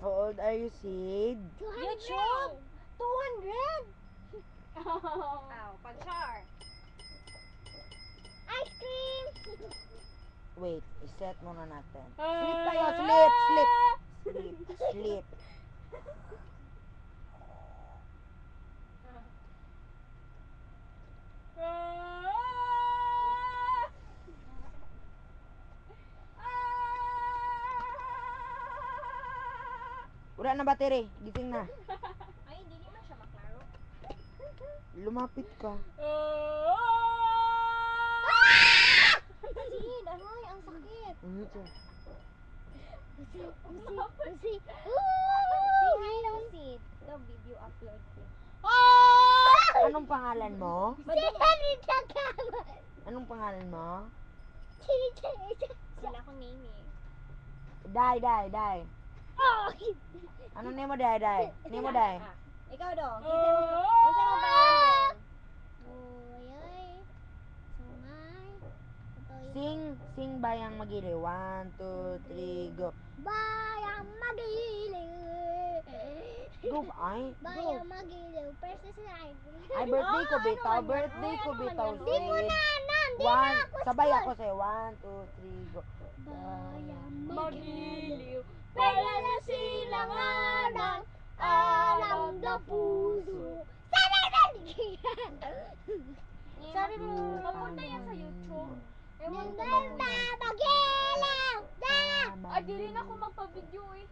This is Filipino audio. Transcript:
How old are you, Sid? YouTube! 200! Ow, pag-char. Ice cream! Wait, iset muna natin. Sleep tayo, sleep, sleep. Sleep, sleep. Wala na battery, gising na. Ay, hindi naman siya maklaro. Lumapit ka. Sid, aray, ang sakit. Ano to? Usi! Say hi daw, Sid. No video upload ko. Anong pangalan mo? Anong pangalan mo? Wala akong name eh. Dai, Dai, Dai. Ano name mo, Dai, Dai? Name mo, Dai. Ikaw dong. Unsa mo pangalan dong? Sing bayang magiliw. 1, 2, 3, go. Bayang magiliw. Go, ay. Go. Bayang magiliw. First slide. Ay, birthday ko, bitaw. Birthday ko, bitaw. Di mo na, Nam. Di na One, ako sabay school. ako sa'yo. 1, 2, 3, go. Bayang Magiliw. Kaya na silanganan, alam na puso. Sana Sabi mo, papunta yan sa YouTube. Ewan ko Nandang ba? magilaw da. Ah, di rin ako magpa-video eh.